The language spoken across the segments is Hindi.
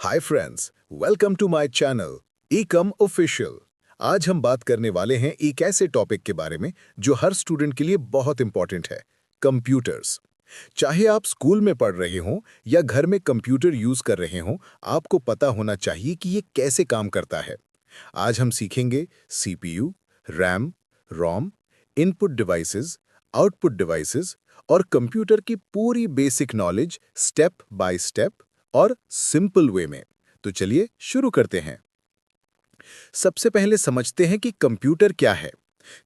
Hi friends, welcome to my channel Ekam official. आज हम बात करने वाले हैं एक ऐसे टॉपिक के बारे में जो हर स्टूडेंट के लिए बहुत इंपॉर्टेंट है, कंप्यूटर्स। चाहे आप स्कूल में पढ़ रहे हों या घर में कंप्यूटर यूज कर रहे हों, आपको पता होना चाहिए कि ये कैसे काम करता है। आज हम सीखेंगे सीपीयू, रैम, रोम, इनपुट डिवाइसेस, आउटपुट डिवाइसेस और कंप्यूटर की पूरी basic knowledge step by step और सिंपल वे में। तो चलिए शुरू करते हैं। सबसे पहले समझते हैं कि कंप्यूटर क्या है।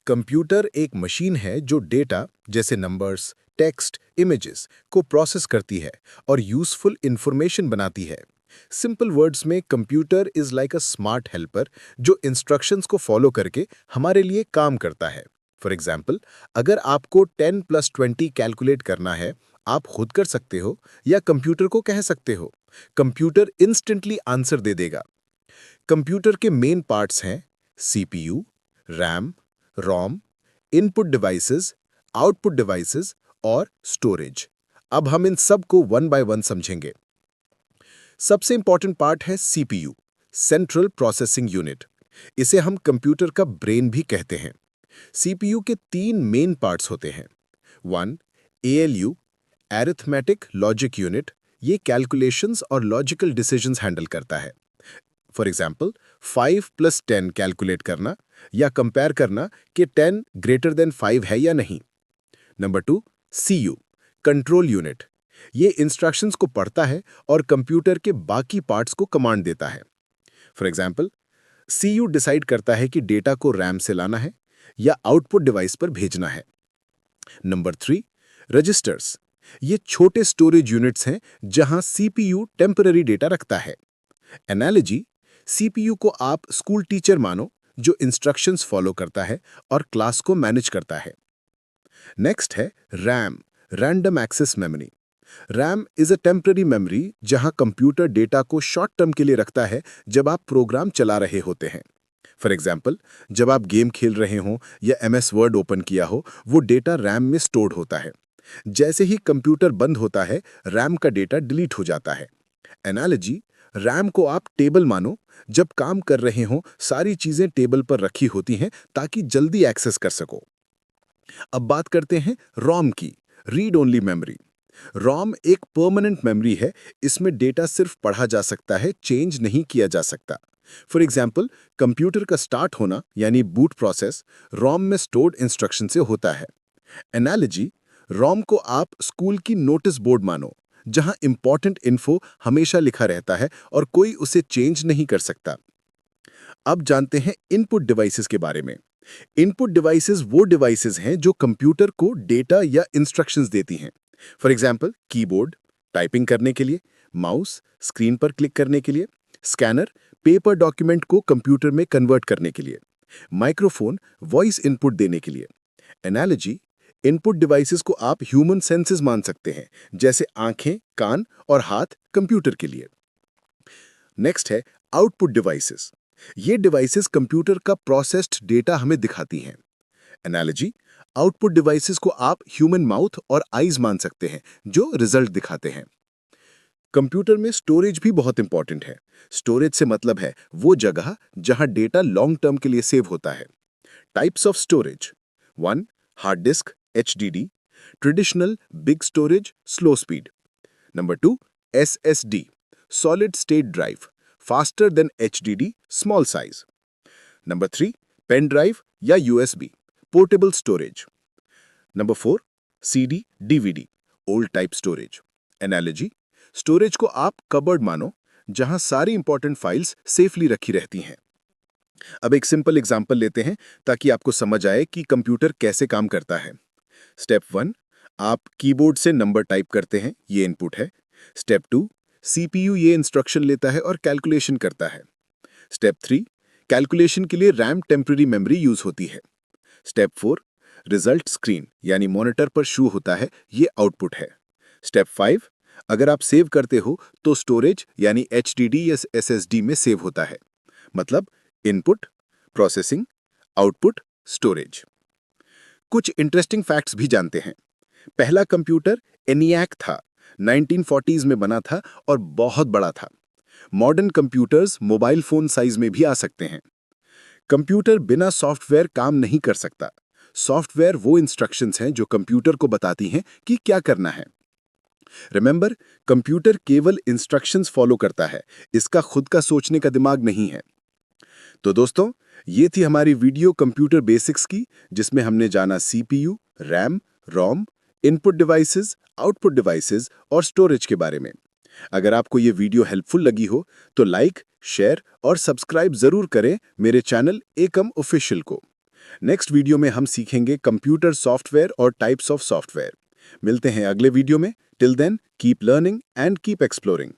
कंप्यूटर एक मशीन है जो डेटा जैसे नंबर्स, टेक्स्ट, इमेजेस को प्रोसेस करती है और यूजफुल इंफॉर्मेशन बनाती है। सिंपल वर्ड्स में computer is like a smart helper जो इंस्ट्रक्शंस को फॉलो करके हमारे लिए काम करता है। फॉर एग्जाम्पल, अगर आपको 10 + 20 कैलकुलेट करना है, आप खुद कर सकते हो या कंप्यूटर को कह सकते हो। कंप्यूटर इंस्टेंटली आंसर दे देगा। कंप्यूटर के मेन पार्ट्स हैं सीपीयू, रैम, रोम, इनपुट डिवाइसेस, आउटपुट डिवाइसेस और स्टोरेज। अब हम इन सब को वन बाय वन समझेंगे। सबसे इंपॉर्टेंट पार्ट है सीपीयू, सेंट्रल प्रोसेसिंग यूनिट। इसे हम कंप्यूटर का ब्रेन भी कहते हैं। सीपीयू के तीन मेन पार्ट्स होते हैं। 1. ALU, arithmetic logic unit. ये कैलकुलेशंस और लॉजिकल डिसीजंस हैंडल करता है। फॉर एग्जाम्पल, 5 + 10 कैलकुलेट करना या कंपेयर करना कि 10 ग्रेटर देन 5 है या नहीं। Number 2, CU, control unit. ये इंस्ट्रक्शंस को पढ़ता है और कंप्यूटर के बाकी पार्ट्स को कमांड देता है। फॉर एग्जाम्पल, सीयू डिसाइड करता है कि डेटा को रैम से लाना है या आउटपुट डिवाइस पर भेजना है। Number 3, registers. ये छोटे स्टोरेज यूनिट्स हैं जहां सीपीयू टेम्पररी डेटा रखता है। एनालॉजी, सीपीयू को आप स्कूल टीचर मानो जो इंस्ट्रक्शंस फॉलो करता है और क्लास को मैनेज करता है। नेक्स्ट है RAM, random access memory. RAM is a temporary memory जहां कंप्यूटर डेटा को शॉर्ट टर्म के लिए रखता है जब आप प्रोग्राम चला रहे होते हैं। फॉर एग्जाम्पल, जब आप गेम खेल रहे हों या एमएस वर्ड ओपन किया हो, वो डेटा रैम में स्टोर्ड होता है। जैसे ही कंप्यूटर बंद होता है, रैम का डेटा डिलीट हो जाता है। एनालॉजी, रैम को आप टेबल मानो। जब काम कर रहे हों, सारी चीजें टेबल पर रखी होती हैं ताकि जल्दी एक्सेस कर सको। अब बात करते हैं रोम की, रीड ओनली मेमोरी। रोम एक परमानेंट मेमोरी है। इसमें डेटा सिर्फ पढ़ा जा सकता है, चेंज नहीं किया जा सकता। फॉर एग्जाम्पल, कंप्यूटर का स्टार्ट होना यानी बूट प्रोसेस रोम में स्टोर्ड इंस्ट्रक्शन से होता है। एनालॉजी, रोम को आप स्कूल की नोटिस बोर्ड मानो जहां इंपॉर्टेंट इन्फो हमेशा लिखा रहता है और कोई उसे चेंज नहीं कर सकता। अब जानते हैं इनपुट डिवाइसेस के बारे में। इनपुट डिवाइसेस वो डिवाइसेस हैं जो कंप्यूटर को डेटा या इंस्ट्रक्शंस देती हैं। फॉर एग्जाम्पल, कीबोर्ड टाइपिंग करने के लिए, माउस स्क्रीन पर क्लिक करने के लिए, स्कैनर पेपर डॉक्यूमेंट को कंप्यूटर में कन्वर्ट करने के लिए, माइक्रोफोन वॉइस इनपुट देने के लिए। एनालॉजी, इनपुट डिवाइसेस को आप ह्यूमन सेंसेस मान सकते हैं, जैसे आंखें, कान और हाथ कंप्यूटर के लिए। नेक्स्ट है आउटपुट डिवाइसेस। ये डिवाइसेस कंप्यूटर का प्रोसेस्ड डेटा हमें दिखाती हैं। एनालॉजी, आउटपुट डिवाइसेस को आप ह्यूमन माउथ और आईज मान सकते हैं जो रिजल्ट दिखाते हैं। कंप्यूटर में स्टोरेज भी बहुत इंपॉर्टेंट है। स्टोरेज से मतलब है वो जगह जहां डेटा लॉन्ग टर्म के लिए सेव होता है। Types of storage: 1. Hard disk HDD, traditional big storage, slow speed. Number 2, SSD, solid state drive, faster than HDD, small size. Number 3, pen drive या USB, portable storage. Number 4, CD DVD, old type storage. Analogy, storage को आप कबर्ड मानो जहां सारी इंपॉर्टेंट फाइल्स सेफली रखी रहती हैं। अब एक सिंपल एग्जांपल लेते हैं ताकि आपको समझ आए कि कंप्यूटर कैसे काम करता है। स्टेप 1, आप कीबोर्ड से नंबर टाइप करते हैं, ये इनपुट है। स्टेप 2, सीपीयू ये इंस्ट्रक्शन लेता है और कैलकुलेशन करता है। स्टेप 3, कैलकुलेशन के लिए रैम टेम्पररी मेमोरी यूज होती है। स्टेप 4, रिजल्ट स्क्रीन यानी मॉनिटर पर शो होता है, ये आउटपुट है। स्टेप 5, अगर आप सेव करते हो तो स्टोरेज यानी HDD या SSD में सेव होता है। मतलब इनपुट, प्रोसेसिंग, आउटपुट, स्टोरेज। कुछ इंटरेस्टिंग फैक्ट्स भी जानते हैं। पहला कंप्यूटर ENIAC था, 1940s में बना था और बहुत बड़ा था। Modern computers mobile phone size में भी आ सकते हैं। कंप्यूटर बिना सॉफ्टवेयर काम नहीं कर सकता। सॉफ्टवेयर वो इंस्ट्रक्शंस हैं जो कंप्यूटर को बताती हैं कि क्या करना है। रिमेंबर, कंप्यूटर केवल इंस्ट्रक्शंस फॉलो करता है, इसका खुद का सोचने का दिमाग नहीं है। तो दोस्तों, ये थी हमारी वीडियो कंप्यूटर बेसिक्स की, जिसमें हमने जाना सीपीयू, रैम, रोम, इनपुट डिवाइसेस, आउटपुट डिवाइसेस और स्टोरेज के बारे में। अगर आपको ये वीडियो हेल्पफुल लगी हो तो लाइक, शेयर और सब्सक्राइब जरूर करें मेरे चैनल एकम ऑफिशियल को। नेक्स्ट वीडियो में हम सीखेंगे कंप्यूटर सॉफ्टवेयर और टाइप्स ऑफ सॉफ्टवेयर। मिलते हैं अगले वीडियो में। Till then, keep learning and keep exploring.